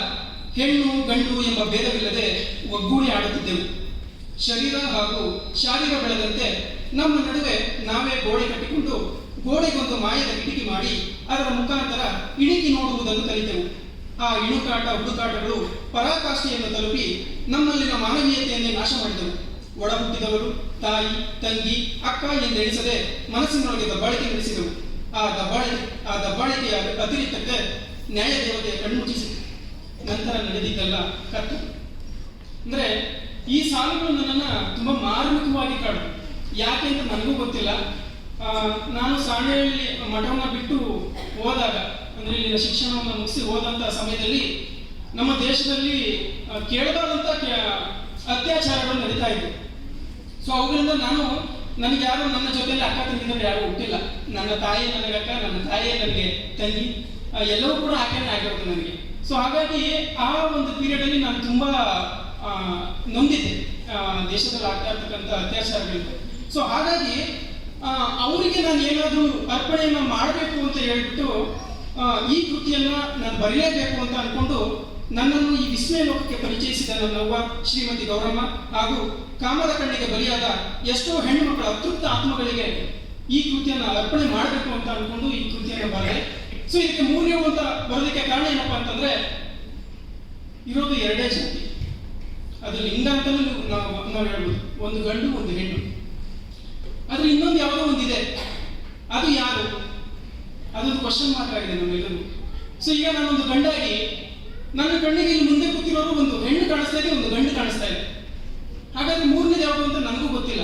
ಹೆಣ್ಣು ಗಂಡು ಎಂಬ ಭೇದವಿಲ್ಲದೆ ಒಗ್ಗೂಡಿ ಆಡುತ್ತಿದ್ದೆವು. ಶರೀರ ಹಾಗೂ ಶಾರೀರ ಬೆಳೆದಂತೆ ನಮ್ಮ ನಡುವೆ ನಾವೇ ಗೋಡೆ ಕಟ್ಟಿಕೊಂಡು ಗೋಡೆಗೊಂದು ಮಾಯದ ಕಿಟಕಿ ಮಾಡಿ ಅದರ ಮುಖಾಂತರ ಇಣುಕಿ ನೋಡುವುದನ್ನು ಕಲಿತೆವು. ಆ ಇಣುಕಾಟ ಹುಡುಕಾಟಗಳು ಪರಾಕಾಷ್ಠೆಯನ್ನು ತಲುಪಿ ನಮ್ಮಲ್ಲಿನ ಮಾನವೀಯತೆಯನ್ನೇ ನಾಶ ಮಾಡಿದವು. ಒಡ ಹುಟ್ಟಿದವರು ತಾಯಿ, ತಂಗಿ, ಅಕ್ಕ ಎಂದೆಣಿಸದೆ ಮನಸ್ಸಿನೊಳಗೆ ದಬ್ಬಾಳಿಕೆ ನಡೆಸಿದವು. ಆ ದಬ್ಬಾಳಿಕೆಯ ಅತಿರಿಕ್ತಕ್ಕೆ ನ್ಯಾಯ ದೇವತೆಯ ಕಣ್ಮುಚ್ಚಿಸಿತು. ನಂತರ ನಡೆದಿದ್ದಲ್ಲ ಕತ್ತು. ಅಂದ್ರೆ ಈ ಸಾಲುಗಳು ನನ್ನನ್ನು ತುಂಬಾ ಮಾರ್ಮಿಕವಾಗಿ ಕಾಡು. ಯಾಕೆ ಅಂತ ನನಗೂ ಗೊತ್ತಿಲ್ಲ. ನಾನು ಸಾಣೆಹಳ್ಳಿ ಮಠವನ್ನು ಬಿಟ್ಟು ಹೋದಾಗ, ಅಂದ್ರೆ ಇಲ್ಲಿನ ಶಿಕ್ಷಣವನ್ನು ಮುಗಿಸಿ ಹೋದಂತ ಸಮಯದಲ್ಲಿ ನಮ್ಮ ದೇಶದಲ್ಲಿ ಕೇಳಬಾರ್ದಂತ ಅತ್ಯಾಚಾರಗಳು ನಡೀತಾ ಇದ್ವು. ಸೊ ಅವುಗಳಿಂದ ನನಗೆ ಯಾರು ನನ್ನ ಜೊತೆಯಲ್ಲಿ ಅಕ್ಕ ತಂಗಿದ್ರು ಯಾರು ಹುಟ್ಟಿಲ್ಲ. ನನ್ನ ತಾಯಿ ನನಗೆ ಅಕ್ಕ, ನನ್ನ ತಾಯಿಯೇ ನನಗೆ ತಂಗಿ, ಎಲ್ಲವೂ ಕೂಡ ಆಕೆನೇ ಆಗಿರುತ್ತೆ ನನಗೆ. ಸೊ ಹಾಗಾಗಿ ಆ ಒಂದು ಪೀರಿಯಡ್ ಅಲ್ಲಿ ನಾನು ತುಂಬಾ ನೊಂದಿದ್ದೆ ದೇಶದಲ್ಲಿ ಆಗ್ತಾ ಇರ್ತಕ್ಕಂಥ ಅತ್ಯಾಚಾರಗಳಿಂದ. ಸೊ ಹಾಗಾಗಿ ಅವರಿಗೆ ನಾನು ಏನಾದರೂ ಅರ್ಪಣೆಯನ್ನು ಮಾಡಬೇಕು ಅಂತ ಹೇಳ್ಬಿಟ್ಟು ಈ ಕೃತಿಯನ್ನ ನಾನು ಬರೆಯಲೇಬೇಕು ಅಂತ ಅನ್ಕೊಂಡು ನನ್ನನ್ನು ಈ ವಿಸ್ಮಯ ಲೋಕಕ್ಕೆ ಪರಿಚಯಿಸಿದ ನನ್ನವ್ವ ಶ್ರೀಮತಿ ಗೌರಮ್ಮ ಹಾಗೂ ಕಾಮದ ಕಣ್ಣಿಗೆ ಬಲಿಯಾದ ಎಷ್ಟೋ ಹೆಣ್ಣು ಮಕ್ಕಳ ಅತೃಪ್ತ ಆತ್ಮಗಳಿಗೆ ಈ ಕೃತಿಯನ್ನು ಅರ್ಪಣೆ ಮಾಡಬೇಕು ಅಂತ ಅನ್ಕೊಂಡು ಈ ಕೃತಿಯನ್ನು ಬರೆದೆ. ಸೊ ಇದಕ್ಕೆ 3ನೇವು ಅಂತ ಬರೋದಕ್ಕೆ ಕಾರಣ ಏನಪ್ಪಾ ಅಂತಂದ್ರೆ, ಇರೋದು 2 ಜಾತಿ. ಅದು ಲಿಂಗ ಅಂತಲೂ ನಾವು ಹೇಳ್ಬೋದು, ಒಂದು ಗಂಡು ಒಂದು ಹೆಣ್ಣು. ಆದ್ರೆ ಇನ್ನೊಂದು ಯಾವುದೋ ಒಂದಿದೆ, ಅದು ಯಾರು, ಅದೊಂದು ಕ್ವಶನ್ ಮಾರ್ಕ್ ಆಗಿದೆ ನಮ್ಮೆಲ್ಲರೂ. ಸೊ ಈಗ ನಾನೊಂದು ಗಂಡಾಗಿ ನನ್ನ ಕಣ್ಣಿಗೆ ಇಲ್ಲಿ ಮುಂದೆ ಕೂತಿರೋರು ಒಂದು ಹೆಣ್ಣು ಕಾಣಿಸ್ತಾ ಇದೆ, ಒಂದು ಗಂಡು ಕಾಣಿಸ್ತಾ ಇದೆ. ಹಾಗಾದ್ರೆ 3ನೇದು ಯಾವುದು ಅಂತ ನನಗೂ ಗೊತ್ತಿಲ್ಲ.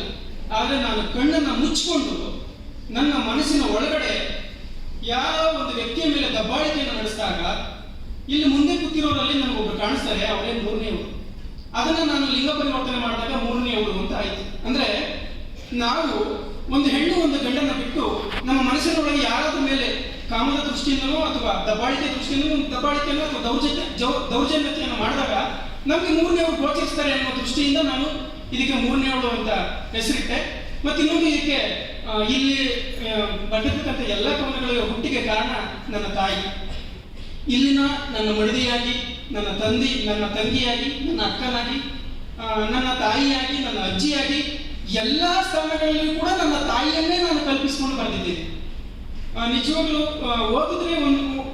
ಆದ್ರೆ ನಾನು ಕಣ್ಣನ್ನ ಮುಚ್ಚಿಕೊಂಡು ನನ್ನ ಮನಸ್ಸಿನ ಒಳಗಡೆ ಯಾವ ಒಂದು ವ್ಯಕ್ತಿಯ ಮೇಲೆ ದಬ್ಬಾಳಿಕೆಯನ್ನು ನಡೆಸಿದಾಗ ಇಲ್ಲಿ ಮುಂದೆ ಕೂತಿರೋರಲ್ಲಿ ನನಗೊಬ್ರು ಕಾಣಿಸ್ತಾರೆ, ಅವರೇ 3ನೇವರು. ಅದನ್ನ ನಾನು ಲಿಂಗ ಪರಿವರ್ತನೆ ಮಾಡಿದಾಗ 3ನೇವರು ಅಂತ ಆಯ್ತು. ಅಂದ್ರೆ ನಾವು ಒಂದು ಹೆಣ್ಣು ಒಂದು ಗಂಡನ್ನ ಬಿಟ್ಟು ನಮ್ಮ ಮನಸ್ಸಿನೊಳಗೆ ಯಾರಾದ್ರೂ ಮೇಲೆ ಕಾಮದ ದೃಷ್ಟಿಯಿಂದನೋ ಅಥವಾ ದಬ್ಬಾಳಿಕೆ ದೃಷ್ಟಿಯಿಂದನೋ ದಬ್ಬಾಳಿಕೆಯನ್ನು ಅಥವಾ ದೌರ್ಜನ್ಯತೆಯನ್ನು ಮಾಡಿದಾಗ ನಮಗೆ 3ನೇವರು ಗೋಚರಿಸ್ತಾರೆ ಅನ್ನೋ ದೃಷ್ಟಿಯಿಂದ ನಾನು ಇದಕ್ಕೆ 3ನೇವಳು ಅಂತ ಹೆಸರಿಟ್ಟೆ. ಮತ್ತೆ ಇನ್ನೊಂದು ಇದಕ್ಕೆ ಇಲ್ಲಿ ಬಂದಿರ್ತಕ್ಕಂಥ ಎಲ್ಲ ಕವನಗಳ ಹುಟ್ಟಿಗೆ ಕಾರಣ ನನ್ನ ತಾಯಿ. ಇಲ್ಲಿನ ನನ್ನ ಮಡದಿಯಾಗಿ, ನನ್ನ ತಂಗಿಯಾಗಿ, ನನ್ನ ಅಕ್ಕನಾಗಿ, ನನ್ನ ತಾಯಿಯಾಗಿ, ನನ್ನ ಅಜ್ಜಿಯಾಗಿ ಎಲ್ಲಾ ಸ್ಥಾನಗಳಲ್ಲಿಯೂ ಕೂಡ ನನ್ನ ತಾಯಿಯನ್ನೇ ನಾನು ಕಲ್ಪಿಸಿಕೊಂಡು ಬಂದಿದ್ದೇನೆ. ನಿಜವಾಗ್ಲೂ ಓದಿದ್ರೆ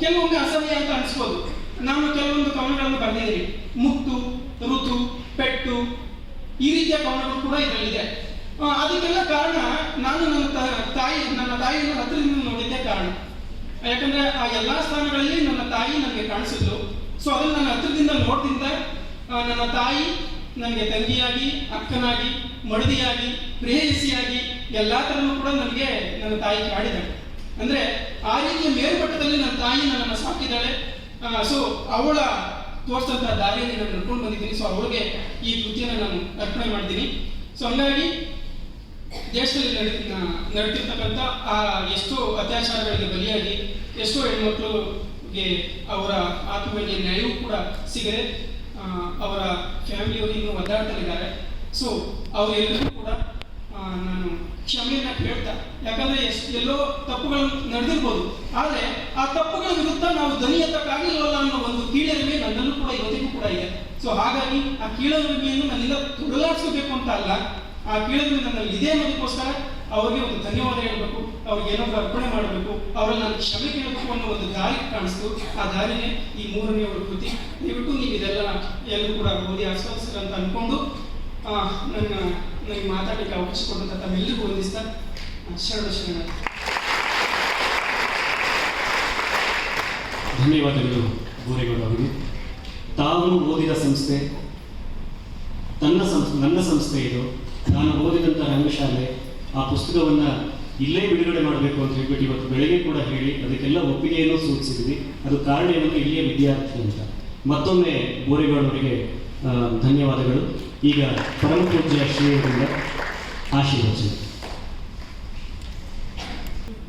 ಕೆಲವೊಮ್ಮೆ ಅಸಹ್ಯ ಅಂತ ಅನಿಸ್ಬೋದು. ನಾನು ಕೆಲವೊಂದು ಕವನಗಳನ್ನು ಬರೆದಿದ್ದೀನಿ. ಮುತ್ತು, ಋತು, ಪೆಟ್ಟು, ಈ ರೀತಿಯ ಕವನಗಳು ಕೂಡ ಇದರಲ್ಲಿದೆ. ಅದಕ್ಕೆಲ್ಲ ಕಾರಣ ನಾನು ನನ್ನ ತಾಯಿಯನ್ನು ಹತ್ತಿರದಿಂದ ನೋಡಿದ್ದೇ ಕಾರಣ. ಯಾಕಂದ್ರೆ ಆ ಎಲ್ಲಾ ಸ್ಥಾನಗಳಲ್ಲಿ ನನ್ನ ತಾಯಿ ನನಗೆ ಕಾಣಿಸಿದ್ಲು. ಸೊ ಅದನ್ನು ನನ್ನ ಹತ್ತಿರದಿಂದ ನೋಡ್ದಿಂದ ನನ್ನ ತಾಯಿ ನನಗೆ ತಂಗಿಯಾಗಿ, ಅಕ್ಕನಾಗಿ, ಮಡದಿಯಾಗಿ, ಪ್ರೇಯಸಿಯಾಗಿ ಎಲ್ಲಾ ತರನೂ ಕೂಡ ನನಗೆ ನನ್ನ ತಾಯಿ ಕಾಡಿದ್ದಾಳೆ. ಅಂದ್ರೆ ಆ ರೀತಿಯ ಮೇಲ್ಮಟ್ಟದಲ್ಲಿ ನನ್ನ ತಾಯಿ ನನ್ನನ್ನು ಸಾಕಿದ್ದಾಳೆ. ಸೊ ಅವಳ ತೋರಿಸಿದಂತಹ ದಾರಿಯಲ್ಲಿ ನಾನು ನಡ್ಕೊಂಡು ಬಂದಿದ್ದೀನಿ. ಸೊ ಅವಳಿಗೆ ಈ ಕೃತಿಯನ್ನು ನಾನು ಅರ್ಪಣೆ ಮಾಡಿದ್ದೀನಿ. ಸೊ ಹಂಗಾಗಿ ದೇಶದಲ್ಲಿ ನಡೀತಿರ್ತಕ್ಕಂಥ ಆ ಎಷ್ಟೋ ಅತ್ಯಾಚಾರಗಳಿಗೆ ಬಲಿಯಾಗಿ ಎಷ್ಟೋ ಹೆಣ್ಮಕ್ಳಿಗೆ ಅವರ ಆತ್ಮಗಳಿಗೆ ನ್ಯಾಯವೂ ಕೂಡ ಸಿಗದೆ ಅವರ ಫ್ಯಾಮಿಲಿಯವರು ಇನ್ನೂ ಒದ್ದಾಡ್ತಲಿದ್ದಾರೆ. ಸೊ ಅವರೆಲ್ಲರಿಗೂ ಕೂಡ ನಾನು ಕ್ಷಮೆಯನ್ನ ಕೇಳ್ತಾ, ಯಾಕಂದ್ರೆ ಎಲ್ಲೋ ತಪ್ಪುಗಳು ನಡೆದಿರ್ಬೋದು, ಆದ್ರೆ ಆ ತಪ್ಪುಗಳ ವಿರುದ್ಧ ನಾವು ಧ್ವನಿ ಎತ್ತಕ್ಕಾಗಿಲ್ವಲ್ಲ ಅನ್ನೋ ಒಂದು ಕೀಳರಿಮೆ ನನ್ನಲ್ಲೂ ಕೂಡ ಇವತ್ತಿಗೂ ಕೂಡ ಇದೆ. ಸೊ ಹಾಗಾಗಿ ಆ ಕೀಳರಿಮೆಯನ್ನು ನನ್ನಿಂದ ತೊಡಲಾಡಿಸಬೇಕು ಅಂತ ಅಲ್ಲ, ಆ ಕೀಳರಿಮೆ ನನ್ನಲ್ಲಿ ಇದೆ ಅನ್ನೋದಕ್ಕೋಸ್ಕರ ಅವ್ರಿಗೆ ಒಂದು ಧನ್ಯವಾದ ಹೇಳಬೇಕು, ಅವ್ರಿಗೆ ಏನಾದ್ರು ಅರ್ಪಣೆ ಮಾಡಬೇಕು, ಅವರಲ್ಲಿ ನಾನು ಕ್ಷಮೆ ಕೇಳಬೇಕು ಅನ್ನೋ ಒಂದು ದಾರಿ ಕಾಣಿಸ್ತು. ಆ ದಾರಿನೇ ಈ 3ನೇವಳ ಕೃತಿ. ದಯವಿಟ್ಟು ನೀವು ಇದೆಲ್ಲ ಎಲ್ಲರೂ ಕೂಡ ಓದಿ ಆಸ್ವಾದಿಸ್ತಾರೆ ಅಂತ ಅನ್ಕೊಂಡು ನನಗೆ ಮಾತಾಡಲಿಕ್ಕೆ ಅವಕಾಶ ಕೊಟ್ಟಂತ ತಮ್ಮೆಲ್ಲರಿಗೂ ವಂದಿಸ್ತಾ ಶರಣ. ಧನ್ಯವಾದಗಳು ಬೋರೇಗೌಡ ಅವರಿಗೆ. ತಾವು ಓದಿದ ಸಂಸ್ಥೆ ನನ್ನ ಸಂಸ್ಥೆ ಇದು, ನಾನು ಓದಿದಂಥ ರಂಗಶಾಲೆ, ಆ ಪುಸ್ತಕವನ್ನು ಇಲ್ಲೇ ಬಿಡುಗಡೆ ಮಾಡಬೇಕು ಅಂತ ಹೇಳ್ಬಿಟ್ಟು ಇವತ್ತು ಬೆಳಗ್ಗೆ ಕೂಡ ಹೇಳಿ ಅದಕ್ಕೆಲ್ಲ ಒಪ್ಪಿಗೆಯನ್ನು ಸೂಚಿಸಿದ್ವಿ. ಅದು ಕಾರಣ ಏನಂದರೆ ಇಲ್ಲಿಯ ವಿದ್ಯಾರ್ಥಿ ಅಂತ. ಮತ್ತೊಮ್ಮೆ ಬೋರೇಗೌಡ ಅವರಿಗೆ ಧನ್ಯವಾದಗಳು. ಈಗ ಪರಮ ಪೂಜ್ಯ ಶ್ರೀಯವರಿಂದ ಆಶೀರ್ವಚನ.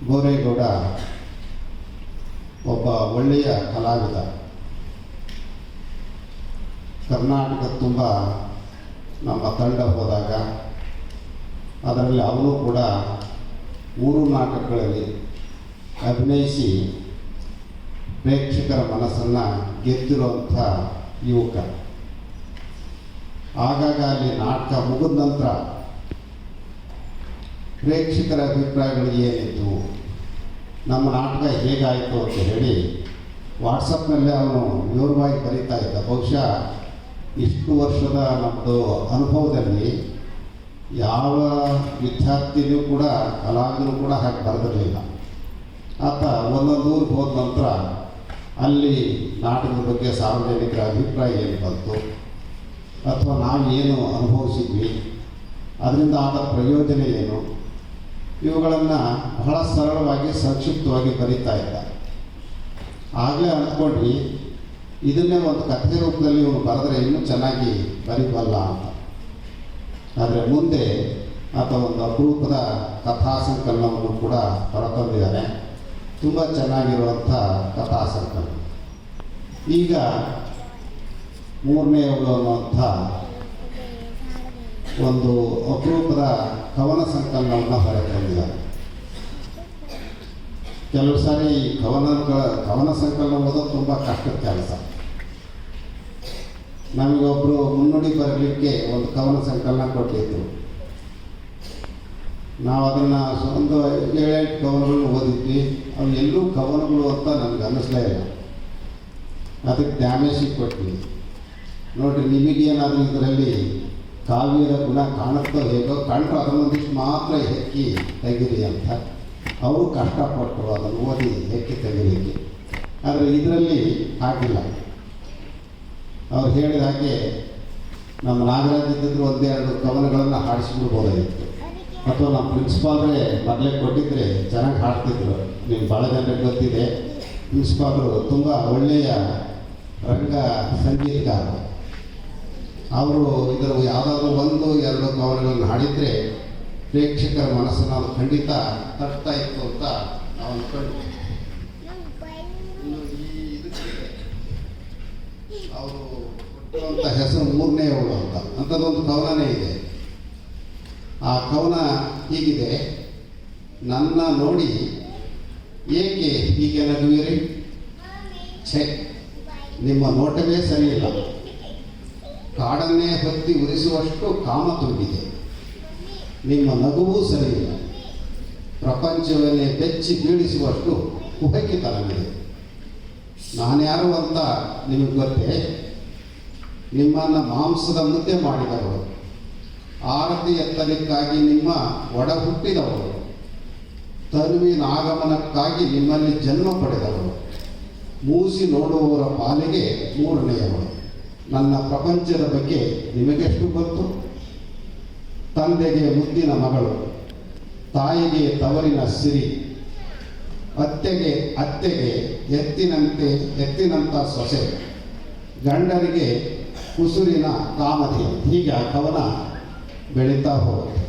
ಬೋರೇಗೌಡ ಒಬ್ಬ ಒಳ್ಳೆಯ ಕಲಾವಿದ. ಕರ್ನಾಟಕ ತುಂಬ ನಮ್ಮ ತಂಡ ಹೋದಾಗ ಅದರಲ್ಲಿ ಅವನು ಕೂಡ 3 ನಾಟಕಗಳಲ್ಲಿ ಅಭಿನಯಿಸಿ ಪ್ರೇಕ್ಷಕರ ಮನಸ್ಸನ್ನು ಗೆದ್ದಿರುವಂಥ ಯುವಕ. ಆಗಾಗ ಅಲ್ಲಿ ನಾಟಕ ಮುಗಿದ ನಂತರ ಪ್ರೇಕ್ಷಕರ ಅಭಿಪ್ರಾಯಗಳು ಏನಿತ್ತು, ನಮ್ಮ ನಾಟಕ ಹೇಗಾಯಿತು ಅಂತ ಹೇಳಿ ವಾಟ್ಸಪ್ನಲ್ಲೇ ಅವನು ವಿವರವಾಗಿ ಬರೀತಾ ಇದ್ದ. ಬಹುಶಃ ಇಷ್ಟು ವರ್ಷದ ನಮ್ಮದು ಅನುಭವದಲ್ಲಿ ಯಾವ ವಿದ್ಯಾರ್ಥಿನೂ ಕೂಡ ಕಲಾವಿದನೂ ಕೂಡ ಹಾಗೆ ಬರೆದಿರಲಿಲ್ಲ. ಆತ ಒಂದೊಂದು ಊರಿಗೆ ಹೋದ ನಂತರ ಅಲ್ಲಿ ನಾಟಕದ ಬಗ್ಗೆ ಸಾರ್ವಜನಿಕರ ಅಭಿಪ್ರಾಯ ಏನು ಬಂತು ಅಥವಾ ನಾವು ಏನು ಅನುಭವಿಸಿದ್ವಿ, ಅದರಿಂದ ಆದ ಪ್ರಯೋಜನ ಏನು, ಇವುಗಳನ್ನು ಬಹಳ ಸರಳವಾಗಿ ಸಂಕ್ಷಿಪ್ತವಾಗಿ ಬರೀತಾ ಇದ್ದ. ಆಗಲೇ ಅಂದ್ಕೊಂಡ್ವಿ ಇದನ್ನೇ ಒಂದು ಕಥೆ ರೂಪದಲ್ಲಿ ಇವನು ಬರೆದ್ರೆ ಇನ್ನೂ ಚೆನ್ನಾಗಿ ಬರೀಬಲ್ಲ ಅಂತ. ಆದರೆ ಮುಂದೆ ಆತ ಒಂದು ಅಪರೂಪದ ಕಥಾ ಸಂಕಲನವನ್ನು ಕೂಡ ಹೊರತಂದಿದ್ದಾನೆ. ತುಂಬ ಚೆನ್ನಾಗಿರುವಂಥ ಕಥಾ ಸಂಕಲನ. ಈಗ 3ನೇಯವಳು ಅನ್ನುವಂಥ ಒಂದು ಅಪರೂಪದ ಕವನ ಸಂಕಲನವನ್ನು ಹೊರತಂದಿದ್ದಾರೆ. ಕೆಲವು ಸಾರಿ ಕವನ ಸಂಕಲನ ಓದೋದು ತುಂಬ ಕಷ್ಟದ ಕೆಲಸ. ನಮಗೊಬ್ಬರು ಮುನ್ನುಡಿ ಬರಲಿಕ್ಕೆ ಒಂದು ಕವನ ಸಂಕಲನ ಕೊಟ್ಟಿದ್ರು. ನಾವು ಅದನ್ನು ಒಂದು 7-8 ಕವನಗಳನ್ನು ಓದಿದ್ವಿ. ಅವು ಎಲ್ಲೂ ಕವನಗಳು ಅಂತ ನನಗೆ ಅನ್ನಿಸ್ಲೇ ಇಲ್ಲ. ಅದಕ್ಕೆ ಡ್ಯಾಮೇಜಿಗೆ ಕೊಟ್ವಿ. ನೋಡಿರಿ, ನಿಮಗೇನಾದರೂ ಇದರಲ್ಲಿ ಕಾವ್ಯದ ಗುಣ ಕಾಣುತ್ತೋ ಹೇಗೋ, ಕಂಡ್ರೆ ಅದನ್ನೊಂದಿಷ್ಟು ಮಾತ್ರ ಹೆಕ್ಕಿ ತೆಗೀರಿ ಅಂತ ಅವರು ಕಷ್ಟಪಟ್ಟರು ಅದನ್ನು ಓದಿ ಹೆಕ್ಕಿ ತೆಗೀಲಿಕ್ಕೆ. ಆದರೆ ಇದರಲ್ಲಿ ಆಗಿಲ್ಲ. ಅವ್ರು ಹೇಳಿದ ಹಾಗೆ ನಮ್ಮ ನಾಗರಾಜ್ ಇದ್ದಿದ್ರು 1-2 ಕವನಗಳನ್ನು ಹಾಡಿಸ್ಬಿಡ್ಬೋದಾಗಿತ್ತು. ಅಥವಾ ನಮ್ಮ ಪ್ರಿನ್ಸಿಪಾಲ್ರೇ ಮೊದಲೇ ಕೊಟ್ಟಿದ್ರೆ ಚೆನ್ನಾಗಿ ಹಾಡ್ತಿದ್ರು. ನಿಮ್ಗೆ ಭಾಳ ಜನರಿಗೆ ಗೊತ್ತಿದೆ, ಪ್ರಿನ್ಸಿಪಾಲರು ತುಂಬ ಒಳ್ಳೆಯ ರಂಗ ಸಂಗೀತಗಾರ. ಅವರು ಇದರ ಯಾವುದಾದ್ರೂ 1-2 ಕವನಗಳನ್ನು ಹಾಡಿದರೆ ಪ್ರೇಕ್ಷಕರ ಮನಸ್ಸನ್ನು ಅದು ಖಂಡಿತ ತಟ್ತಾ ಇತ್ತು ಅಂತ ನಾವು ಅಂದ್ಕೊಂಡ್ವಿ. ಅವರು ಕೊಟ್ಟಿರುವಂಥ ಹೆಸರು 3ನೇಯವಳು ಅಂತ. ಅಂಥದ್ದೊಂದು ಕವನನೇ ಇದೆ. ಆ ಕವನ ಹೀಗಿದೆ: ನನ್ನ ನೋಡಿ ಏಕೆ ಹೀಗೆ ನಗುವಿರಿ? ಛೇ, ನಿಮ್ಮ ನೋಟವೇ ಸರಿಯಿಲ್ಲ. ಕಾಡನ್ನೇ ಹೊತ್ತಿ ಉರಿಸುವಷ್ಟು ಕಾಮ ತುಂಬಿದೆ. ನಿಮ್ಮ ನಗುವೂ ಸರಿಯಿಲ್ಲ. ಪ್ರಪಂಚವನ್ನೇ ಬೆಚ್ಚಿ ಬೀಳಿಸುವಷ್ಟು ಕುಹಕಿತನವಿದೆ. ನಾನ್ಯಾರು ಅಂತ ನಿಮಗೆ ಗೊತ್ತೇ? ನಿಮ್ಮನ್ನು ಮಾಂಸದ ಮುದ್ದೆ ಮಾಡಿದವರು, ಆರತಿ ಎತ್ತಲಿಕ್ಕಾಗಿ ನಿಮ್ಮ ಒಡ ಹುಟ್ಟಿದವರು, ತನುವಿನ ಆಗಮನಕ್ಕಾಗಿ ನಿಮ್ಮಲ್ಲಿ ಜನ್ಮ ಪಡೆದವರು, ಮೂಸಿ ನೋಡುವವರ ಪಾಲಿಗೆ 3ನೇಯವಳು. ನನ್ನ ಪ್ರಪಂಚದ ಬಗ್ಗೆ ನಿಮಗೆಷ್ಟು ಗೊತ್ತು? ತಂದೆಗೆ ಮುದ್ದಿನ ಮಗಳು, ತಾಯಿಗೆ ತವರಿನ ಸಿರಿ, ಅತ್ತೆಗೆ ಎತ್ತಿನಂಥ ಸೊಸೆ, ಗಂಡರಿಗೆ ಕುಸುರಿನ ಕಾಮಧೇನು. ಹೀಗೆ ಆ ಕವನ ಬೆಳೀತಾ ಹೋಗುತ್ತೆ.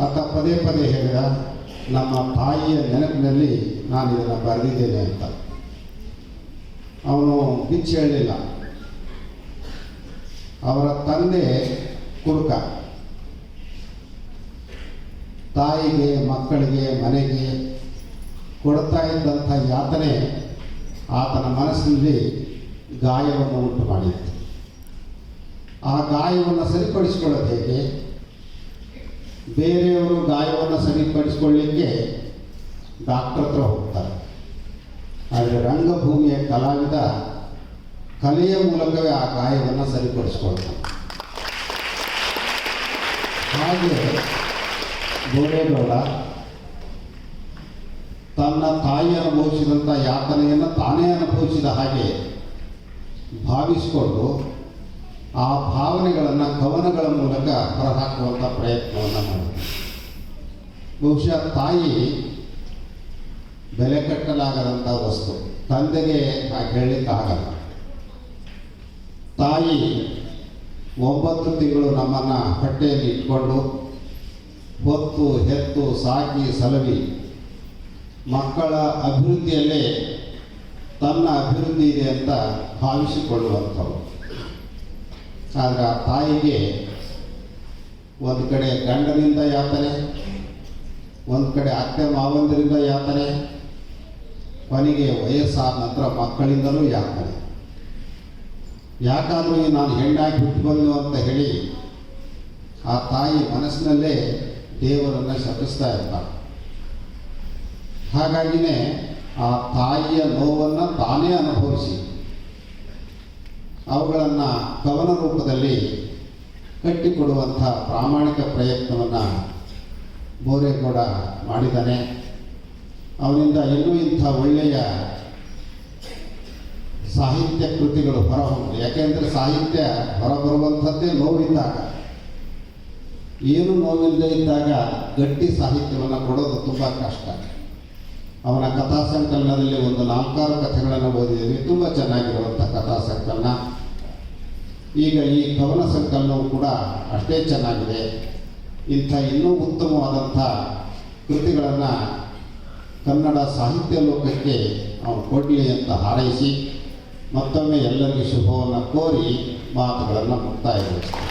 ಆತ ಪದೇ ಪದೇ ಹೇಳಿದ, ನಮ್ಮ ತಾಯಿಯ ನೆನಪಿನಲ್ಲಿ ನಾನು ಇದನ್ನು ಬರೆದಿದ್ದೇನೆ ಅಂತ. ಅವನು ಬಿಚ್ಚಿ ಹೇಳಲಿಲ್ಲ. ಅವರ ತಂದೆ ಕುಡುಕ. ತಾಯಿಗೆ, ಮಕ್ಕಳಿಗೆ, ಮನೆಗೆ ಕೊಡ್ತಾ ಇದ್ದಂಥ ಯಾತನೆ ಆತನ ಮನಸ್ಸಿನಲ್ಲಿ ಗಾಯವನ್ನು ಉಂಟು ಮಾಡಿತ್ತು. ಆ ಗಾಯವನ್ನು ಸರಿಪಡಿಸಿಕೊಳ್ಳೋದು ಹೇಗೆ? ಬೇರೆಯವರು ಗಾಯವನ್ನು ಸರಿಪಡಿಸಿಕೊಳ್ಳಲಿಕ್ಕೆ ಡಾಕ್ಟರ್ ಹತ್ರ ಹೋಗ್ತಾರೆ. ಆದರೆ ರಂಗಭೂಮಿಯ ಕಲಾವಿದ ಕಲೆಯ ಮೂಲಕವೇ ಆ ಗಾಯವನ್ನು ಸರಿಪಡಿಸಿಕೊಳ್ತಾನೆ. ಹಾಗೆ ಬೋರೇಗೌಡ ತನ್ನ ತಾಯಿ ಅನುಭವಿಸಿದಂಥ ಯಾತನೆಯನ್ನು ತಾನೇ ಅನುಭವಿಸಿದ ಹಾಗೆ ಭಾವಿಸಿಕೊಂಡು ಆ ಭಾವನೆಗಳನ್ನು ಕವನಗಳ ಮೂಲಕ ಹೊರಹಾಕುವಂಥ ಪ್ರಯತ್ನವನ್ನು ಮಾಡಿದೆ. ಬಹುಶಃ ತಾಯಿ ಬೆಲೆ ಕಟ್ಟಲಾಗದಂಥ ವಸ್ತು, ತಂದೆಗೆ ಹಾಗೆ ಹೇಳಲಿಕ್ಕಾಗಲ್ಲ. ತಾಯಿ 9 ತಿಂಗಳು ನಮ್ಮನ್ನು ಹೊಟ್ಟೆಯಲ್ಲಿ ಇಟ್ಕೊಂಡು ಹೊತ್ತು ಹೆತ್ತು ಸಾಕಿ ಸಲವಿ ಮಕ್ಕಳ ಅಭಿವೃದ್ಧಿಯಲ್ಲೇ ತನ್ನ ಅಭಿವೃದ್ಧಿ ಇದೆ ಅಂತ ಭಾವಿಸಿಕೊಳ್ಳುವಂಥವು. ಆದರೆ ಆ ತಾಯಿಗೆ ಒಂದು ಕಡೆ ಗಂಡನಿಂದ ಯಾತನೆ, ಒಂದು ಕಡೆ ಅತ್ತೆ ಮಾವಂದಿರಿಂದ ಯಾತನೆ, ಕೊನೆಗೆ ವಯಸ್ಸಾದ ನಂತರ ಮಕ್ಕಳಿಂದಲೂ ಯಾತನೆ. ಯಾಕಾದರೂ ನಾನು ಹೆಣ್ಣಾಗಿ ಬಿಟ್ಟು ಬಂದು ಅಂತ ಹೇಳಿ ಆ ತಾಯಿ ಮನಸ್ಸಿನಲ್ಲೇ ದೇವರನ್ನು ಶಪಿಸ್ತಾ ಇರ್ತಾರೆ. ಹಾಗಾಗಿನೇ ಆ ತಾಯಿಯ ನೋವನ್ನು ತಾನೇ ಅನುಭವಿಸಿ ಅವುಗಳನ್ನು ಕವನ ರೂಪದಲ್ಲಿ ಕಟ್ಟಿಕೊಡುವಂಥ ಪ್ರಾಮಾಣಿಕ ಪ್ರಯತ್ನವನ್ನು ಬೋರೇಗೌಡ ಮಾಡಿದ್ದಾನೆ. ಅವನಿಂದ ಇನ್ನೂ ಇಂಥ ಒಳ್ಳೆಯ ಸಾಹಿತ್ಯ ಕೃತಿಗಳು ಹೊರಹೊಮ್ಮಿ. ಯಾಕೆಂದರೆ ಸಾಹಿತ್ಯ ಹೊರಬರುವಂಥದ್ದೇ ನೋವಿದ್ದಾಗ, ಏನು ನೋವಿಲ್ಲದೆ ಇದ್ದಾಗ ಗಟ್ಟಿ ಸಾಹಿತ್ಯವನ್ನು ಕೊಡೋದು ತುಂಬ ಕಷ್ಟ. ಅವನ ಕಥಾ ಸಂಕಲನದಲ್ಲಿ ಒಂದು 4-6 ಕಥೆಗಳನ್ನು ಓದಿದ್ದೀವಿ, ತುಂಬ ಚೆನ್ನಾಗಿರುವಂಥ ಕಥಾ ಸಂಕಲನ. ಈಗ ಈ ಕವನ ಸಂಕಲನವು ಕೂಡ ಅಷ್ಟೇ ಚೆನ್ನಾಗಿದೆ. ಇಂಥ ಇನ್ನೂ ಉತ್ತಮವಾದಂಥ ಕೃತಿಗಳನ್ನು ಕನ್ನಡ ಸಾಹಿತ್ಯ ಲೋಕಕ್ಕೆ ಅವನು ಕೊಡಲಿ ಅಂತ ಹಾರೈಸಿ ಮತ್ತೊಮ್ಮೆ ಎಲ್ಲರಿಗೂ ಶುಭವನ್ನು ಕೋರಿ ಮಾತುಗಳನ್ನು ಮುಕ್ತಾಯಗೊಳಿಸ್ತಾರೆ.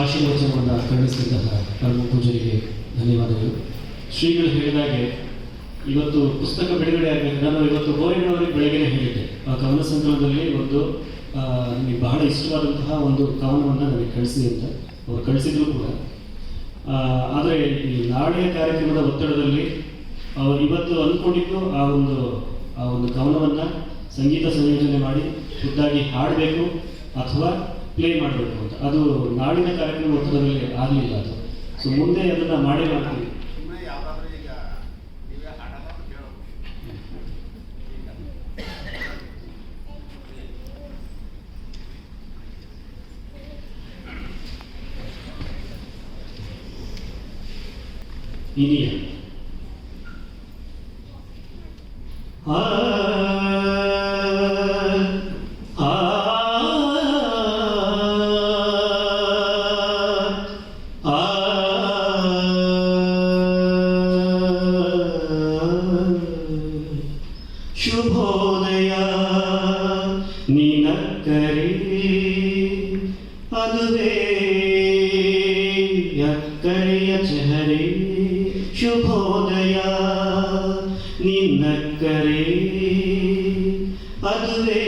ಆಶೀರ್ವಚನವನ್ನು ಕರುಣಿಸಿದಂತಹ ಪರಮ ಪೂಜರಿಗೆ ಧನ್ಯವಾದಗಳು. ಶ್ರೀಗಳು ಹೇಳಿದಾಗೆ ಇವತ್ತು ಪುಸ್ತಕ ಬಿಡುಗಡೆ ಆಗಬೇಕು. ನಾನು ಇವತ್ತು ಬೋರೇಗೌಡವರಿಗೆ ಬೆಳಗ್ಗೆನೇ ಹೇಳಿದ್ದೆ, ಆ ಕವನ ಸಂಕಲನದಲ್ಲಿ ಒಂದು ನನಗೆ ಬಹಳ ಇಷ್ಟವಾದಂತಹ ಒಂದು ಕವನವನ್ನು ನನಗೆ ಕಳಿಸಿ ಅಂತ. ಅವರು ಕಳಿಸಿದ್ರು ಕೂಡ. ಆದರೆ ಈ ನಾಳೆಯ ಕಾರ್ಯಕ್ರಮದ ಒತ್ತಡದಲ್ಲಿ ಅವರು ಇವತ್ತು ಅಂದ್ಕೊಂಡಿದ್ದು ಆ ಒಂದು ಕವನವನ್ನು ಸಂಗೀತ ಸಂಯೋಜನೆ ಮಾಡಿ ಖುದ್ದಾಗಿ ಹಾಡಬೇಕು ಅಥವಾ ಪ್ಲೇ ಮಾಡಬೇಕು ಅಂತ. ಅದು ನಾಡಿನ ಕಾರ್ಯಕ್ರಮ ಒತ್ತಡದಲ್ಲಿ ಆಗಲಿಲ್ಲ ಅದು. ಸೊ ಮುಂದೆ ಅದನ್ನು ಮಾಡೇ ಮಾಡ್ತೀವಿ. ಇನಿಯ ಶುಭೋದಯ ನಿನಕ್ಕರೆ ಅದುವೇ ಅಕ್ಕರೆಯ ಚೆಹರೆ. ಶುಭೋದಯ ನಿನ್ನಕ್ಕರೆ ಅದುವೇ